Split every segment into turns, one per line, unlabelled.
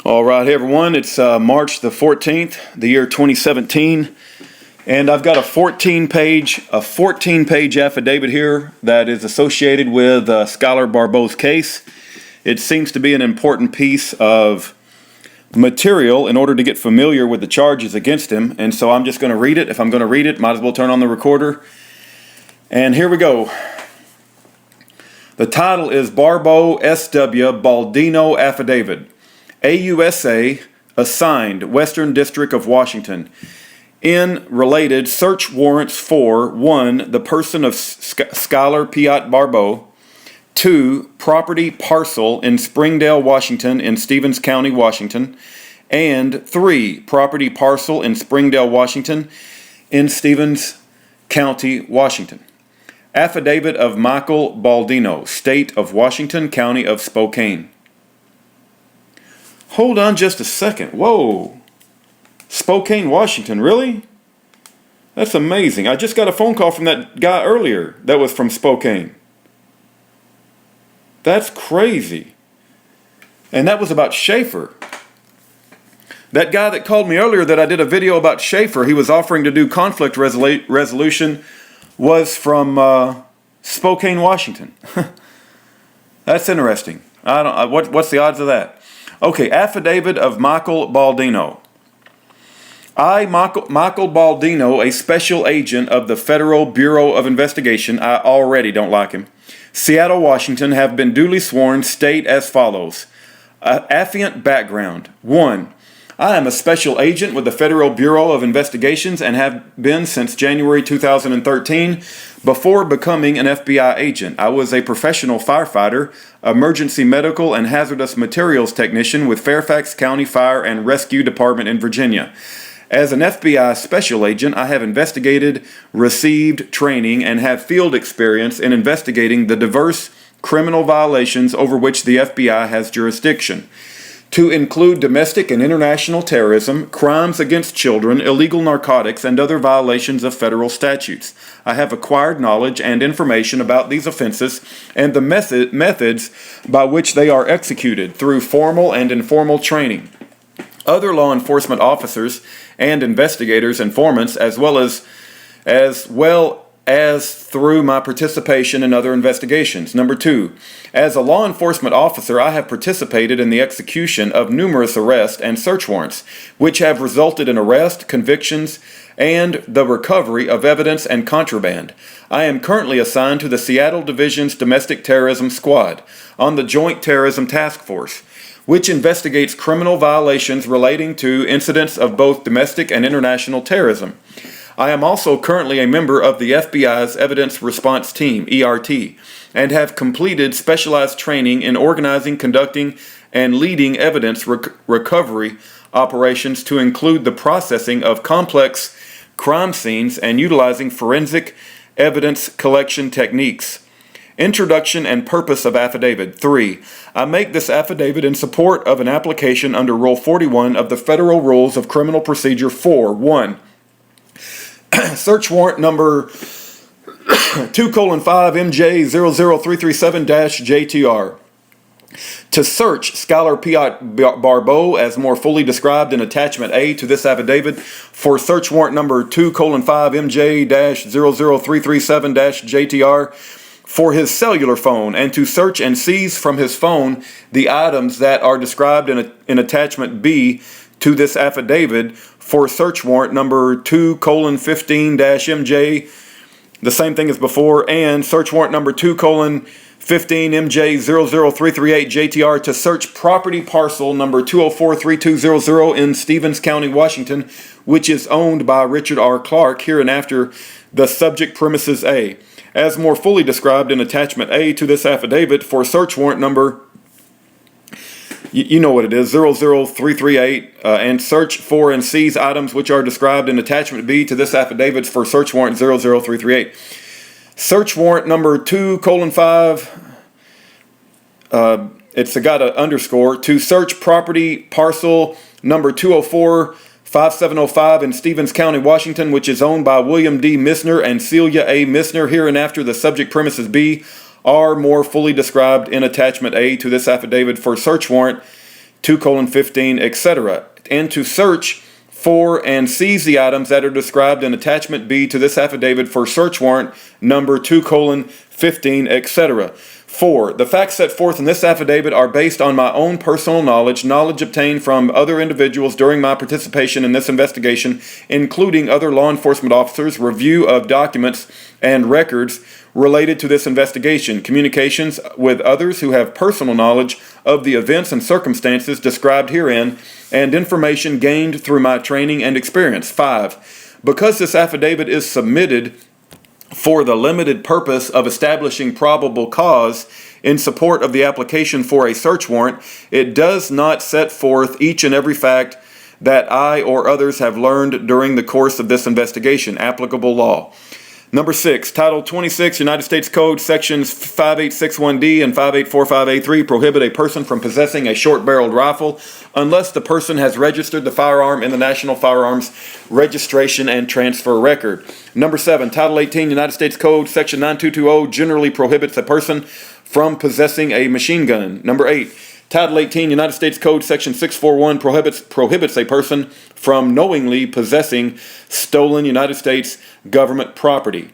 All right, hey everyone, it's March the 14th, the year 2017, and I've got a 14-page affidavit here that is associated with Schuyler Barbeau's case. It seems to be an important piece of material in order to get familiar with the charges against him, and so I'm just going to read it. If I'm going to read it, might as well turn on the recorder. And here we go. The title is Barbeau S.W. Baldino Affidavit. AUSA, assigned Western District of Washington. In related search warrants for 1. The person of Schuyler Pyatte Barbeau. 2. Property parcel in Springdale, Washington in Stevens County, Washington. And 3. Property parcel in Springdale, Washington in Stevens County, Washington. Affidavit of Michael Baldino, State of Washington, County of Spokane. Hold on just a second. Whoa. Spokane, Washington, really? That's amazing. I just got a phone call from that guy earlier that was from Spokane. That's crazy. And that was about Schaefer. That guy that called me earlier that I did a video about Schaefer, he was offering to do conflict resolution, was from Spokane, Washington. That's interesting. What's the odds of that? Okay, affidavit of Michael Baldino. I, Michael Baldino, a special agent of the Federal Bureau of Investigation, I already don't like him, Seattle, Washington, have been duly sworn, state as follows. Affiant background. 1. I am a special agent with the Federal Bureau of Investigations and have been since January 2013. Before becoming an FBI agent, I was a professional firefighter, emergency medical and hazardous materials technician with Fairfax County Fire and Rescue Department in Virginia. As an FBI special agent, I have investigated, received training, and have field experience in investigating the diverse criminal violations over which the FBI has jurisdiction, to include domestic and international terrorism, crimes against children, illegal narcotics, and other violations of federal statutes. I have acquired knowledge and information about these offenses and the methods by which they are executed through formal and informal training. Other law enforcement officers and investigators, informants, as well as through my participation in other investigations. Number 2, as a law enforcement officer, I have participated in the execution of numerous arrest and search warrants, which have resulted in arrest, convictions, and the recovery of evidence and contraband. I am currently assigned to the Seattle Division's Domestic Terrorism Squad on the Joint Terrorism Task Force, which investigates criminal violations relating to incidents of both domestic and international terrorism. I am also currently a member of the FBI's Evidence Response Team, ERT, and have completed specialized training in organizing, conducting, and leading evidence recovery operations to include the processing of complex crime scenes and utilizing forensic evidence collection techniques. Introduction and purpose of affidavit. 3. I make this affidavit in support of an application under Rule 41 of the Federal Rules of Criminal Procedure 4. 1. Search warrant number 2:5MJ00337-JTR. To search Schuyler Pyatte Barbeau as more fully described in Attachment A to this affidavit for search warrant number 2:5MJ00337-JTR for his cellular phone, and to search and seize from his phone the items that are described in Attachment B to this affidavit for search warrant number 2:15-MJ, the same thing as before, and search warrant number 2:15MJ00338-JTR to search property parcel number 2043200 in Stevens County, Washington, which is owned by Richard R. Clark, hereinafter the subject premises A, as more fully described in Attachment A to this affidavit for search warrant number, you know what it is, 00338, and search for and seize items which are described in Attachment B to this affidavit for search warrant 00338. Search warrant number 2:5, it's got an underscore, to search property parcel number 2045705 in Stevens County, Washington, which is owned by William D. Missner and Celia A. Missner, hereinafter the subject premises B, are more fully described in Attachment A to this affidavit for search warrant 2:15, etc., and to search for and seize the items that are described in Attachment B to this affidavit for search warrant number 2:15, etc. 4. The facts set forth in this affidavit are based on my own personal knowledge obtained from other individuals during my participation in this investigation, including other law enforcement officers, review of documents and records related to this investigation, communications with others who have personal knowledge of the events and circumstances described herein, and information gained through my training and experience. 5. Because this affidavit is submitted for the limited purpose of establishing probable cause in support of the application for a search warrant, it does not set forth each and every fact that I or others have learned during the course of this investigation. Applicable law. Number 6, Title 26, United States Code, Sections 5861D and 5845A3 prohibit a person from possessing a short-barreled rifle unless the person has registered the firearm in the National Firearms Registration and Transfer Record. Number 7, Title 18, United States Code, Section 9220 generally prohibits a person from possessing a machine gun. Number 8, Title 18, United States Code, Section 641 prohibits a person from knowingly possessing stolen United States government property.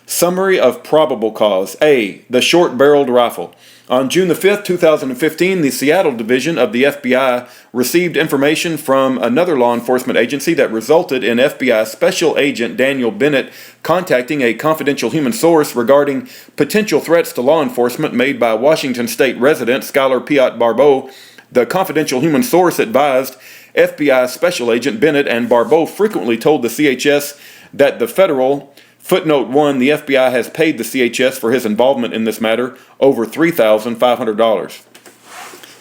Summary of probable cause. A. The short-barreled rifle. On June the 5th, 2015, the Seattle Division of the FBI received information from another law enforcement agency that resulted in FBI Special Agent Daniel Bennett contacting a confidential human source regarding potential threats to law enforcement made by Washington State resident Schuyler Pyatte Barbeau. The confidential human source advised FBI Special Agent Bennett and Barbeau frequently told the CHS that the federal Footnote 1, the FBI has paid the CHS for his involvement in this matter over $3,500.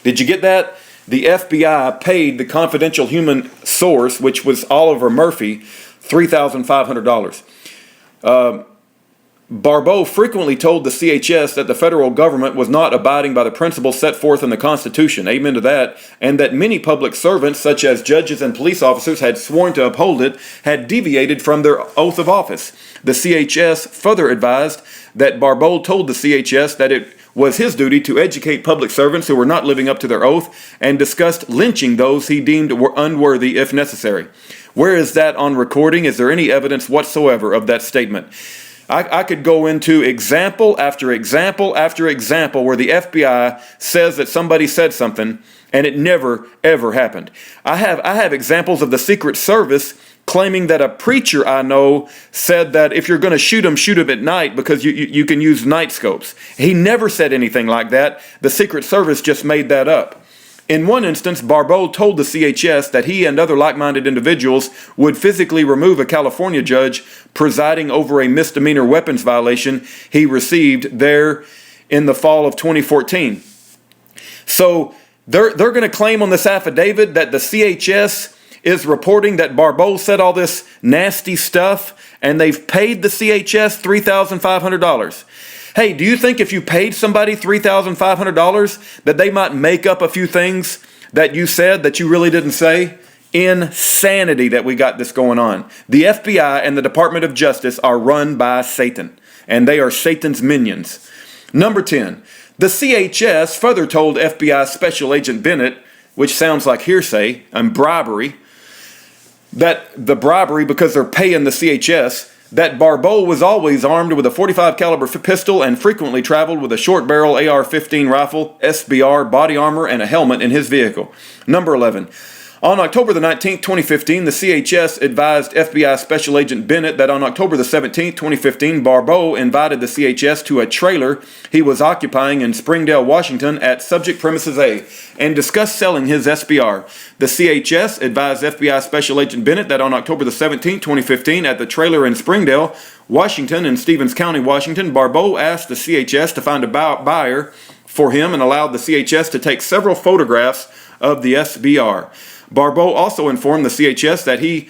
Did you get that? The FBI paid the confidential human source, which was Oliver Murphy, $3,500. Barbeau frequently told the CHS that the federal government was not abiding by the principles set forth in the Constitution, amen to that, and that many public servants, such as judges and police officers, had sworn to uphold it, had deviated from their oath of office. The CHS further advised that Barbeau told the CHS that it was his duty to educate public servants who were not living up to their oath, and discussed lynching those he deemed were unworthy if necessary. Where is that on recording? Is there any evidence whatsoever of that statement? I could go into example after example after example where the FBI says that somebody said something and it never ever happened. I have examples of the Secret Service claiming that a preacher I know said that if you're going to shoot him at night because you can use night scopes. He never said anything like that. The Secret Service just made that up. In one instance, Barbeau told the CHS that he and other like-minded individuals would physically remove a California judge presiding over a misdemeanor weapons violation he received there in the fall of 2014. So they're going to claim on this affidavit that the CHS is reporting that Barbeau said all this nasty stuff and they've paid the CHS $3,500. Hey, do you think if you paid somebody $3,500 that they might make up a few things that you said that you really didn't say? Insanity that we got this going on. The FBI and the Department of Justice are run by Satan, and they are Satan's minions. Number 10, the CHS further told FBI Special Agent Bennett, which sounds like hearsay and bribery, that the bribery because they're paying the CHS, that Barbeau was always armed with a .45 caliber pistol and frequently traveled with a short barrel AR-15 rifle, SBR, body armor, and a helmet in his vehicle. Number 11. On October the 19th, 2015, the CHS advised FBI Special Agent Bennett that on October the 17th, 2015, Barbeau invited the CHS to a trailer he was occupying in Springdale, Washington at subject premises A and discussed selling his SBR. The CHS advised FBI Special Agent Bennett that on October the 17th, 2015, at the trailer in Springdale, Washington, in Stevens County, Washington, Barbeau asked the CHS to find a buyer for him and allowed the CHS to take several photographs of the SBR. Barbeau also informed the CHS that he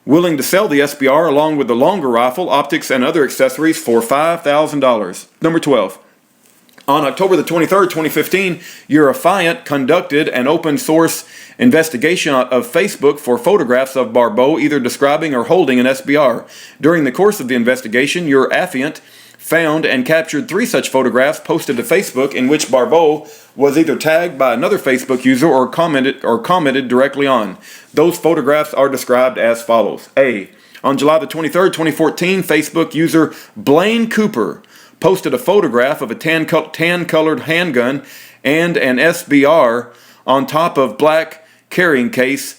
willing to sell the SBR along with the longer rifle, optics, and other accessories for $5,000. Number 12. On October the 23rd, 2015, Eurafient conducted an open source investigation of Facebook for photographs of Barbeau either describing or holding an SBR. During the course of the investigation, Eurafient found and captured 3 such photographs posted to Facebook in which Barbeau was either tagged by another Facebook user or commented directly on. Those photographs are described as follows. A. On July the 23rd, 2014, Facebook user Blaine Cooper posted a photograph of a tan-colored handgun and an SBR on top of black carrying case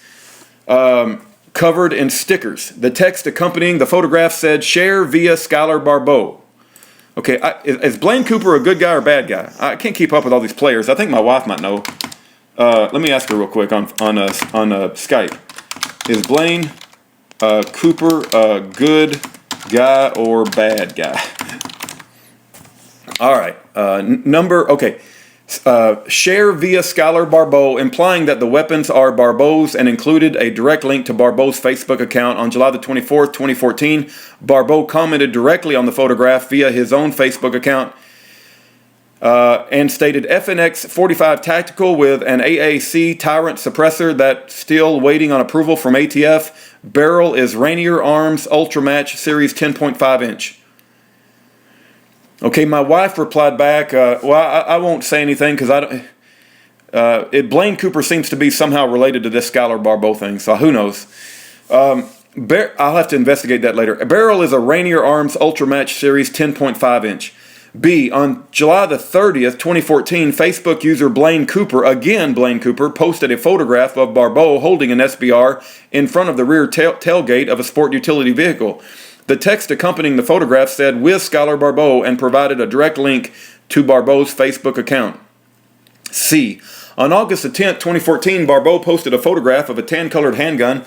covered in stickers. The text accompanying the photograph said, "Share via Schuyler Barbeau." Okay, is Blaine Cooper a good guy or bad guy? I can't keep up with all these players. I think my wife might know. Let me ask her real quick on Skype. Is Blaine Cooper a good guy or bad guy? All right. Share via Schuyler Barbeau, implying that the weapons are Barbeau's, and included a direct link to Barbeau's Facebook account. On July the 24th, 2014, Barbeau commented directly on the photograph via his own Facebook account and stated, FNX 45 tactical with an AAC Tyrant suppressor that still waiting on approval from ATF. Barrel is Rainier Arms Ultramatch Series 10.5 inch. Okay, my wife replied back, I won't say anything because I don't. Blaine Cooper seems to be somehow related to this Schuyler Barbeau thing, so who knows? I'll have to investigate that later. Barrel is a Rainier Arms Ultramatch Series 10.5 inch. B. On July the 30th, 2014, Facebook user Blaine Cooper, posted a photograph of Barbeau holding an SBR in front of the rear tailgate of a sport utility vehicle. The text accompanying the photograph said, "With Schuyler Barbeau," and provided a direct link to Barbeau's Facebook account. C. On August the 10th, 2014, Barbeau posted a photograph of a tan-colored handgun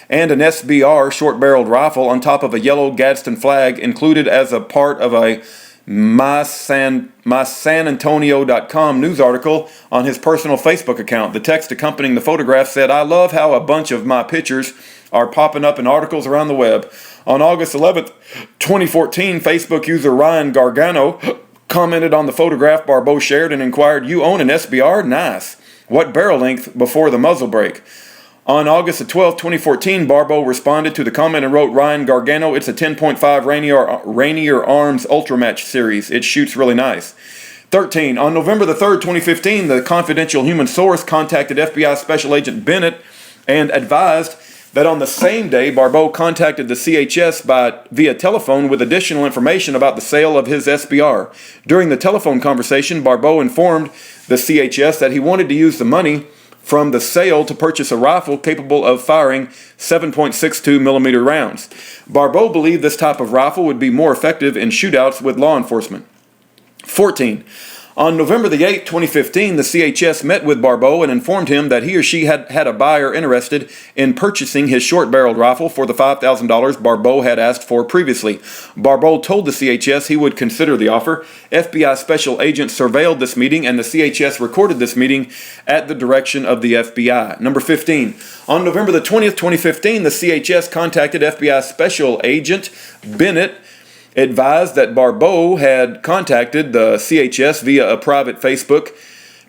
and an SBR short-barreled rifle on top of a yellow Gadsden flag included as a part of a MySanAntonio.com news article on his personal Facebook account. The text accompanying the photograph said, "I love how a bunch of my pictures are popping up in articles around the web." On August 11th, 2014, Facebook user Ryan Gargano commented on the photograph Barbeau shared and inquired, "You own an SBR? Nice. What barrel length before the muzzle brake?" On August 12th, 2014, Barbeau responded to the comment and wrote, "Ryan Gargano, it's a 10.5 Rainier Arms Ultramatch series. It shoots really nice." 13. On November the 3rd, 2015, the confidential human source contacted FBI Special Agent Bennett and advised that on the same day, Barbeau contacted the CHS via telephone with additional information about the sale of his SBR. During the telephone conversation, Barbeau informed the CHS that he wanted to use the money from the sale to purchase a rifle capable of firing 7.62 millimeter rounds. Barbeau believed this type of rifle would be more effective in shootouts with law enforcement. 14. On November the 8th, 2015, the CHS met with Barbeau and informed him that he or she had a buyer interested in purchasing his short-barreled rifle for the $5,000 Barbeau had asked for previously. Barbeau told the CHS he would consider the offer. FBI Special Agent surveilled this meeting, and the CHS recorded this meeting at the direction of the FBI. Number 15. On November the 20th, 2015, the CHS contacted FBI Special Agent Bennett, advised that Barbeau had contacted the CHS via a private Facebook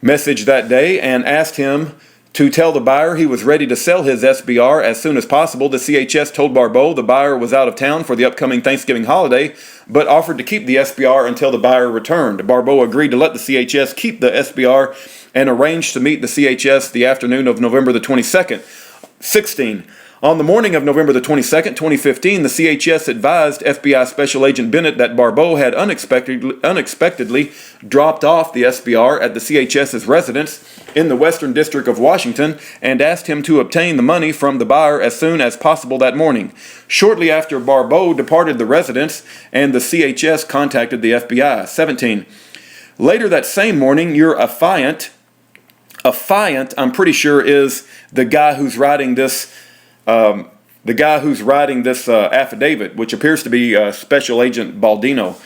message that day and asked him to tell the buyer he was ready to sell his SBR as soon as possible. The CHS told Barbeau the buyer was out of town for the upcoming Thanksgiving holiday, but offered to keep the SBR until the buyer returned. Barbeau agreed to let the CHS keep the SBR and arranged to meet the CHS the afternoon of November the 22nd. 16. On the morning of November the 22nd, 2015, the CHS advised FBI Special Agent Bennett that Barbeau had unexpectedly dropped off the SBR at the CHS's residence in the Western District of Washington and asked him to obtain the money from the buyer as soon as possible that morning. Shortly after Barbeau departed the residence, and the CHS contacted the FBI. 17. Later that same morning, your affiant, I'm pretty sure, is the guy who's writing this affidavit, which appears to be Special Agent Baldino,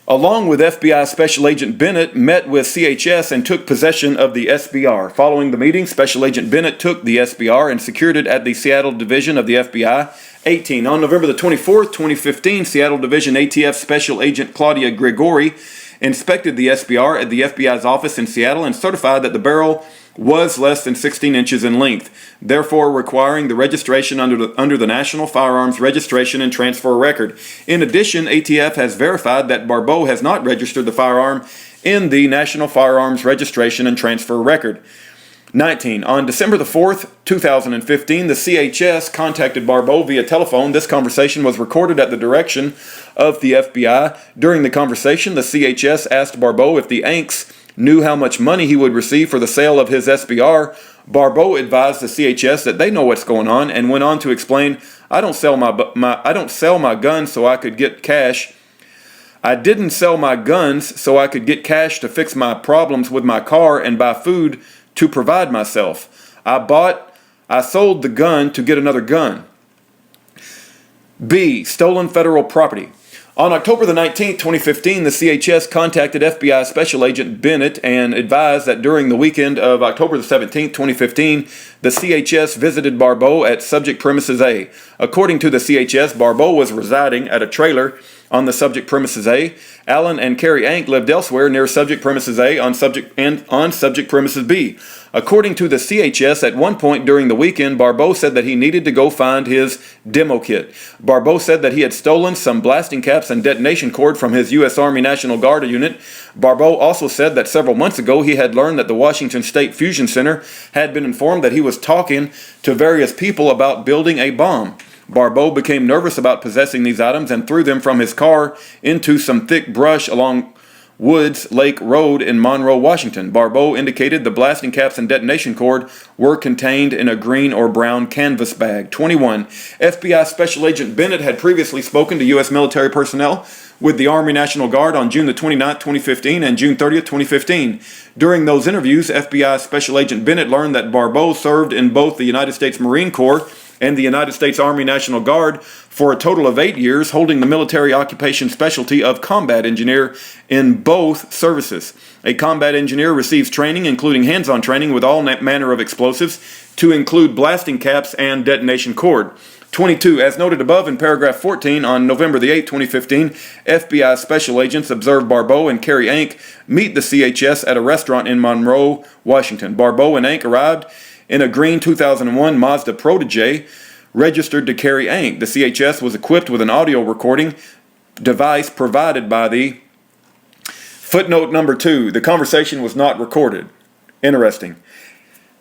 along with FBI Special Agent Bennett, met with CHS and took possession of the SBR. Following the meeting, Special Agent Bennett took the SBR and secured it at the Seattle Division of the FBI. 18. On November the 24th, 2015, Seattle Division ATF Special Agent Claudia Grigori inspected the SBR at the FBI's office in Seattle and certified that the barrel was less than 16 inches in length, therefore requiring the registration under the National Firearms Registration and Transfer Record. In addition, ATF has verified that Barbeau has not registered the firearm in the National Firearms Registration and Transfer Record. 19. On December the 4th, 2015, the CHS contacted Barbeau via telephone. This conversation was recorded at the direction of the FBI. During the conversation, the CHS asked Barbeau if the Yanks knew how much money he would receive for the sale of his SBR. Barbeau advised the CHS that they know what's going on and went on to explain, I don't sell my guns so I could get cash. I didn't sell my guns so I could get cash to fix my problems with my car and buy food to provide myself. I sold the gun to get another gun. B. Stolen federal property. On October the 19th, 2015, the CHS contacted FBI Special Agent Bennett and advised that during the weekend of October the 17th, 2015, the CHS visited Barbeau at subject premises A. According to the CHS, Barbeau was residing at a trailer on the subject premises A. Allen and Carrie Ank lived elsewhere near subject premises A on subject premises B. According to the CHS, at one point during the weekend, Barbeau said that he needed to go find his demo kit. Barbeau said that he had stolen some blasting caps and detonation cord from his U.S. Army National Guard unit. Barbeau also said that several months ago he had learned that the Washington State Fusion Center had been informed that he was talking to various people about building a bomb. Barbeau became nervous about possessing these items and threw them from his car into some thick brush along Woods Lake Road in Monroe, Washington. Barbeau indicated the blasting caps and detonation cord were contained in a green or brown canvas bag. 21. FBI Special Agent Bennett had previously spoken to U.S. military personnel with the Army National Guard on June the 29th, 2015 and June 30th, 2015. During those interviews, FBI Special Agent Bennett learned that Barbeau served in both the United States Marine Corps and the United States Army National Guard for a total of 8 years, holding the military occupation specialty of combat engineer in both services. A combat engineer receives training, including hands-on training with all manner of explosives, to include blasting caps and detonation cord. 22. As noted above in paragraph 14, on November the 8th, 2015, FBI special agents observed Barbeau and Carrie Ank meet the CHS at a restaurant in Monroe, Washington. Barbeau and Ank arrived in a green 2001 Mazda Protege registered to Carrie Ank. The CHS was equipped with an audio recording device provided by the footnote number 2. The conversation was not recorded. Interesting.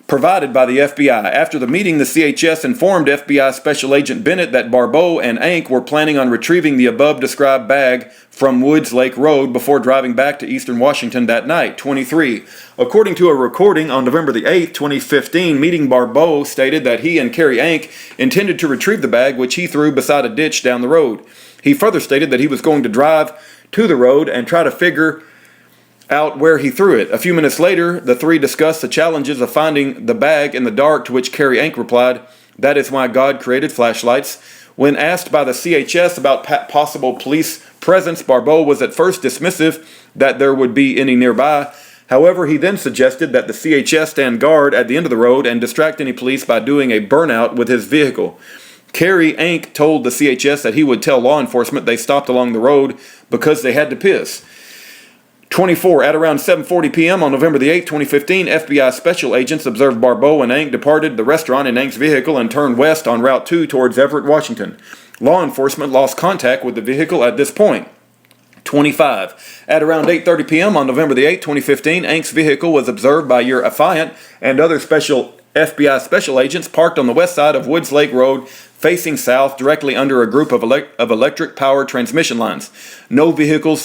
Provided by the FBI. After the meeting, the CHS informed FBI Special Agent Bennett that Barbeau and Ank were planning on retrieving the above-described bag from Woods Lake Road before driving back to eastern Washington that night. 23. According to a recording on November the 8th, 2015, meeting Barbeau stated that he and Carrie Ank intended to retrieve the bag, which he threw beside a ditch down the road. He further stated that he was going to drive to the road and try to figure out where he threw it. A few minutes later, the three discussed the challenges of finding the bag in the dark, to which Carrie Ank replied, "That is why God created flashlights." When asked by the CHS about possible police presence, Barbeau was at first dismissive that there would be any nearby. However, he then suggested that the CHS stand guard at the end of the road and distract any police by doing a burnout with his vehicle. Carrie Ank told the CHS that he would tell law enforcement they stopped along the road because they had to piss. 24. At around 7:40 p.m. on November the 8th, 2015, FBI special agents observed Barbeau and Ank departed the restaurant in Ank's vehicle and turned west on Route 2 towards Everett, Washington. Law enforcement lost contact with the vehicle at this point. 25. At around 8:30 p.m. on November the 8th, 2015, Ank's vehicle was observed by your affiant and other FBI special agents parked on the west side of Woods Lake Road, facing south, directly under a group of electric power transmission lines. No vehicle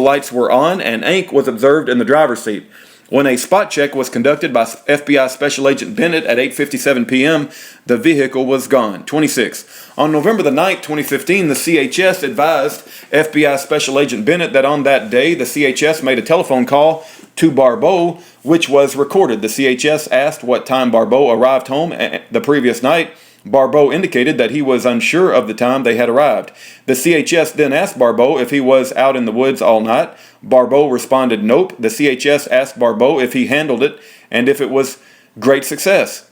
lights were on, and Ank was observed in the driver's seat. When a spot check was conducted by FBI Special Agent Bennett at 8:57 p.m., the vehicle was gone. 26. On November the 9th, 2015, the CHS advised FBI Special Agent Bennett that on that day, the CHS made a telephone call to Barbeau, which was recorded. The CHS asked what time Barbeau arrived home the previous night. Barbeau indicated that he was unsure of the time they had arrived. The CHS then asked Barbeau if he was out in the woods all night. Barbeau responded nope. The CHS asked Barbeau if he handled it and if it was great success.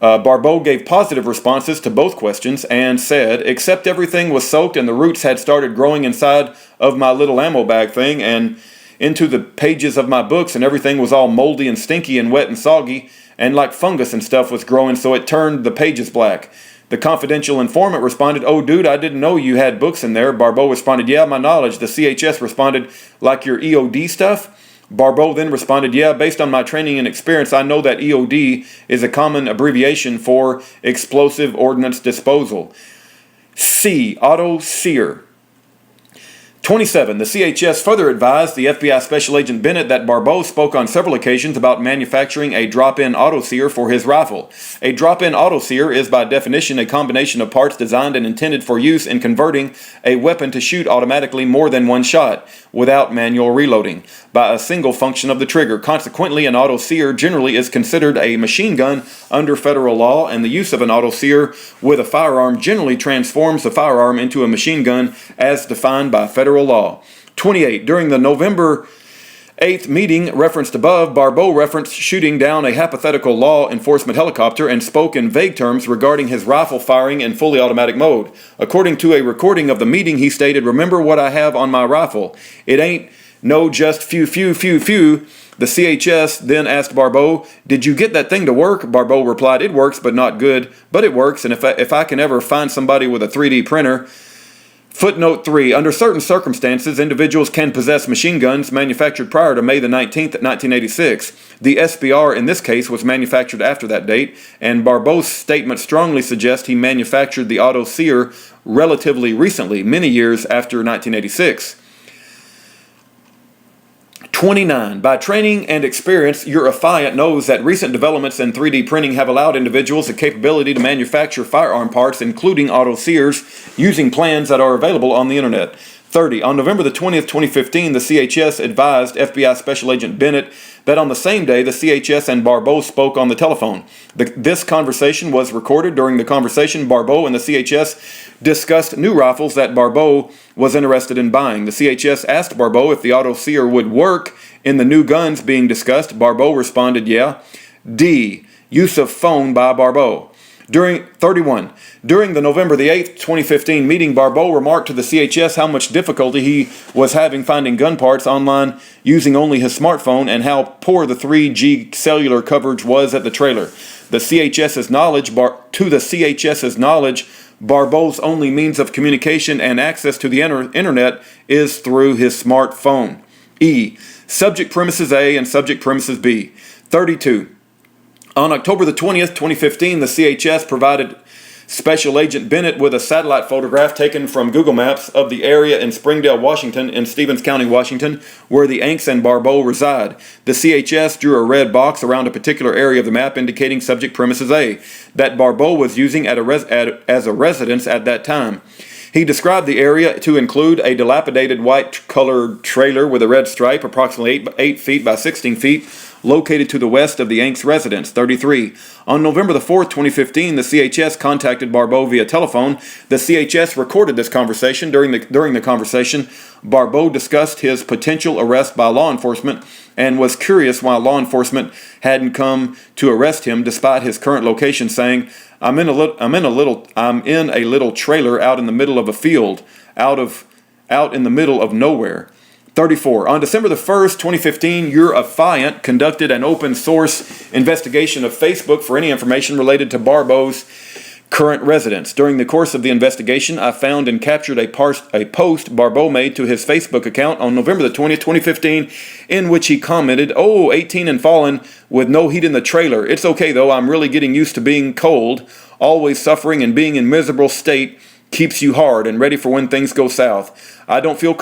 Barbeau gave positive responses to both questions and said, except everything was soaked and the roots had started growing inside of my little ammo bag thing, and into the pages of my books, and everything was all moldy and stinky and wet and soggy, and like fungus and stuff was growing, so it turned the pages black. The confidential informant responded, "Oh, dude, I didn't know you had books in there." Barbeau responded, "Yeah, my knowledge." The CHS responded, "Like your EOD stuff?" Barbeau then responded, "Yeah, based on my training and experience, I know that EOD is a common abbreviation for explosive ordnance disposal." C. Auto Sear. 27. The CHS further advised the FBI Special Agent Bennett that Barbeau spoke on several occasions about manufacturing a drop-in autosear for his rifle. A drop-in autosear is by definition a combination of parts designed and intended for use in converting a weapon to shoot automatically more than one shot, without manual reloading, by a single function of the trigger. Consequently, an autosear generally is considered a machine gun under federal law, and the use of an autosear with a firearm generally transforms the firearm into a machine gun as defined by federal law. 28. During the November 8th meeting referenced above, Barbeau referenced shooting down a hypothetical law enforcement helicopter and spoke in vague terms regarding his rifle firing in fully automatic mode. According to a recording of the meeting, he stated, "Remember what I have on my rifle. It ain't no just few. The CHS then asked Barbeau, "Did you get that thing to work?" Barbeau replied, "It works, but not good. But it works, and if I can ever find somebody with a 3D printer." Footnote 3. Under certain circumstances, individuals can possess machine guns manufactured prior to May the 19th, 1986. The SBR in this case was manufactured after that date, and Barbeau's statement strongly suggests he manufactured the autosear relatively recently, many years after 1986. 29. By training and experience, your affiant knows that recent developments in 3D printing have allowed individuals the capability to manufacture firearm parts, including autosears, using plans that are available on the internet. 30. On November the 20th, 2015, the CHS advised FBI Special Agent Bennett that on the same day, the CHS and Barbeau spoke on the telephone. This conversation was recorded. During the conversation, Barbeau and the CHS discussed new rifles that Barbeau was interested in buying. The CHS asked Barbeau if the autosear would work in the new guns being discussed. Barbeau responded, "Yeah." D. Use of phone by Barbeau. During the November the 8th, 2015 meeting, Barbeau remarked to the CHS how much difficulty he was having finding gun parts online using only his smartphone, and how poor the 3G cellular coverage was at the trailer. To the CHS's knowledge, Barbeau's only means of communication and access to the internet is through his smartphone. E. Subject premises A and subject premises B. 32. On October the 20th, 2015, the CHS provided Special Agent Bennett with a satellite photograph taken from Google Maps of the area in Springdale, Washington, in Stevens County, Washington, where the Yanks and Barbeau reside. The CHS drew a red box around a particular area of the map indicating subject premises A, that Barbeau was using as a residence at that time. He described the area to include a dilapidated white-colored trailer with a red stripe, approximately 8 feet by 16 feet, located to the west of the Yanks' residence. 33. On November the 4th, 2015, the CHS contacted Barbeau via telephone. The CHS recorded this conversation. During the conversation, Barbeau discussed his potential arrest by law enforcement and was curious why law enforcement hadn't come to arrest him despite his current location, saying, I'm in a little trailer out in the middle of a field, out in the middle of nowhere. 34. On December the 1st, 2015, your affiant conducted an open source investigation of Facebook for any information related to Barbeau's current residence. During the course of the investigation, I found and captured a post Barbeau made to his Facebook account on November the 20th, 2015, in which he commented, 18 and fallen with no heat in the trailer. It's okay though, I'm really getting used to being cold, always suffering, and being in miserable state keeps you hard and ready for when things go south. I don't feel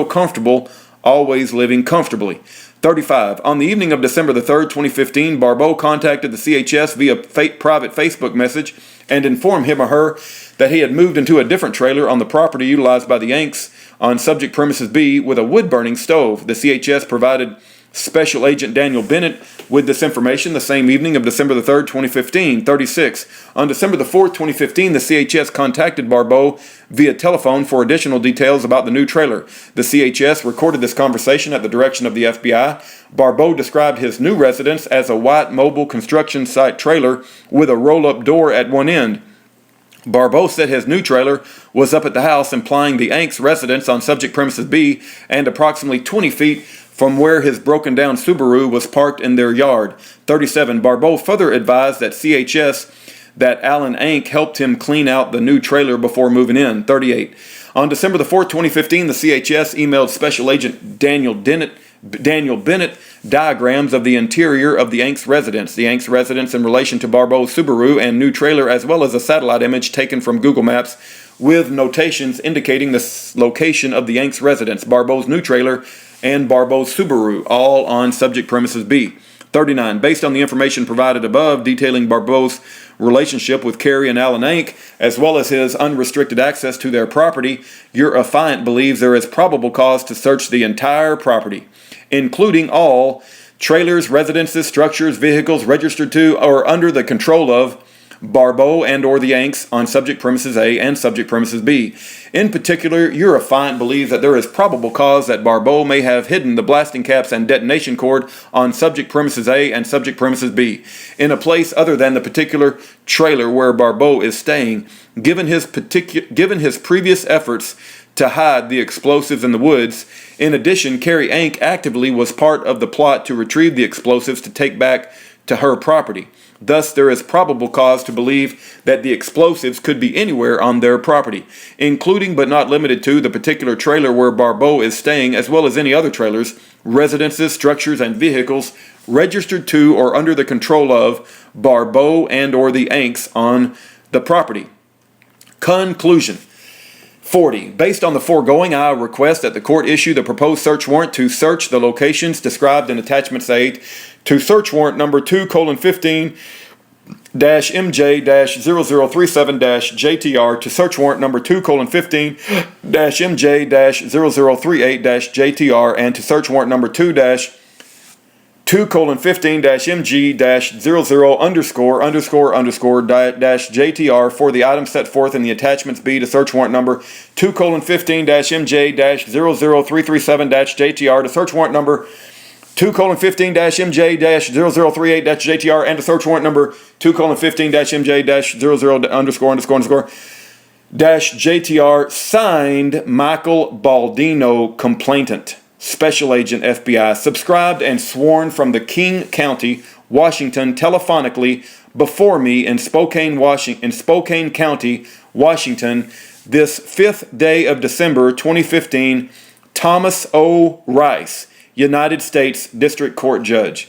comfortable always living comfortably. 35. On the evening of December the 3rd, 2015, Barbeau contacted the CHS via private Facebook message and informed him or her that he had moved into a different trailer on the property utilized by the Yanks on subject premises B with a wood-burning stove. The CHS provided Special Agent Daniel Bennett with this information the same evening of December the 3rd, 2015. 36. On December the 4th, 2015, the CHS contacted Barbeau via telephone for additional details about the new trailer. The CHS recorded this conversation at the direction of the FBI. Barbeau described his new residence as a white mobile construction site trailer with a roll-up door at one end. Barbeau said his new trailer was up at the house, implying the Ank's residence on subject premises B, and approximately 20 feet from where his broken down Subaru was parked in their yard. 37. Barbeau further advised that CHS that Alan Ank helped him clean out the new trailer before moving in. 38. On December the 4th, 2015, the CHS emailed Special Agent Daniel Bennett diagrams of the interior of the Ank's residence. The Ank's residence in relation to Barbeau's Subaru and new trailer, as well as a satellite image taken from Google Maps with notations indicating the location of the Ank's residence, Barbeau's new trailer, and Barbeau's Subaru, all on subject premises B. 39. Based on the information provided above detailing Barbeau's relationship with Carrie and Alan Ank, as well as his unrestricted access to their property, your affiant believes there is probable cause to search the entire property, including all trailers, residences, structures, vehicles registered to or under the control of Barbeau and or the Anks on subject premises A and subject premises B. In particular, your affiant believes that there is probable cause that Barbeau may have hidden the blasting caps and detonation cord on subject premises A and subject premises B in a place other than the particular trailer where Barbeau is staying, given his previous efforts to hide the explosives in the woods. In addition, Carrie Ank actively was part of the plot to retrieve the explosives to take back to her property. Thus, there is probable cause to believe that the explosives could be anywhere on their property, including but not limited to the particular trailer where Barbeau is staying, as well as any other trailers, residences, structures, and vehicles registered to or under the control of Barbeau and or the Anks on the property. Conclusion. 40. Based on the foregoing, I request that the court issue the proposed search warrant to search the locations described in Attachment 8 to search warrant number 2:15-MJ-0037-JTR, to search warrant number 2:15-MJ-0038-JTR, and to search warrant number 2:15-MG-00___JTR for the items set forth in the attachments B, to search warrant number 2:15-MJ-0037-JTR, to search warrant number 2:15-MJ-0038-JTR, and to search warrant number 2:15-MJ-00___JTR, signed Michael Baldino, complainant, Special Agent FBI, subscribed and sworn from the King County, Washington, telephonically before me in Spokane County, Washington, this 5th day of December 2015, Thomas O. Rice, United States District Court Judge.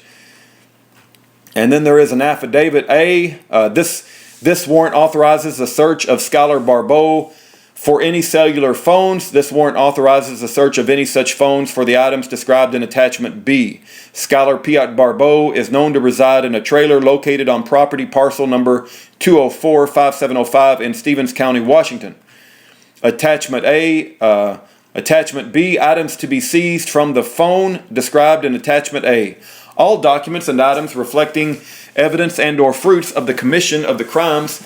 And then there is an affidavit A. This warrant authorizes the search of Schuyler Barbeau for any cellular phones. This warrant authorizes the search of any such phones for the items described in Attachment B. Schuyler Pyatte Barbeau is known to reside in a trailer located on property parcel number 204-5705 in Stevens County, Washington. Attachment A. Attachment B, items to be seized from the phone described in Attachment A. All documents and items reflecting evidence and or fruits of the commission of the crimes: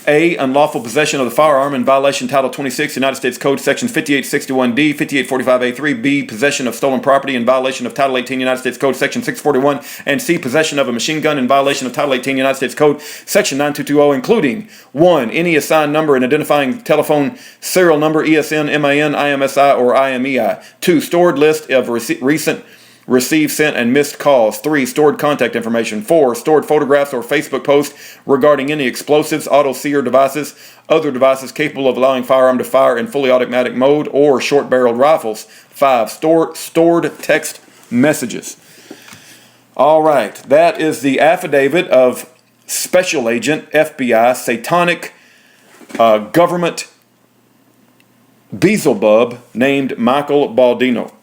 A, unlawful possession of the firearm in violation Title 26 United States Code Sections 5861D, 5845A3, B, possession of stolen property in violation of Title 18 United States Code Section 641, and C, possession of a machine gun in violation of Title 18 United States Code Section 9220, including 1, any assigned number and identifying telephone serial number, ESN, MAN, IMSI, or IMEI. 2, stored list of recent received, sent, and missed calls. 3, stored contact information. 4, stored photographs or Facebook posts regarding any explosives, auto-sear devices, other devices capable of allowing firearm to fire in fully automatic mode, or short-barreled rifles. 5, stored text messages. All right, that is the affidavit of Special Agent FBI, Satanic Government Beelzebub, named Michael Baldino.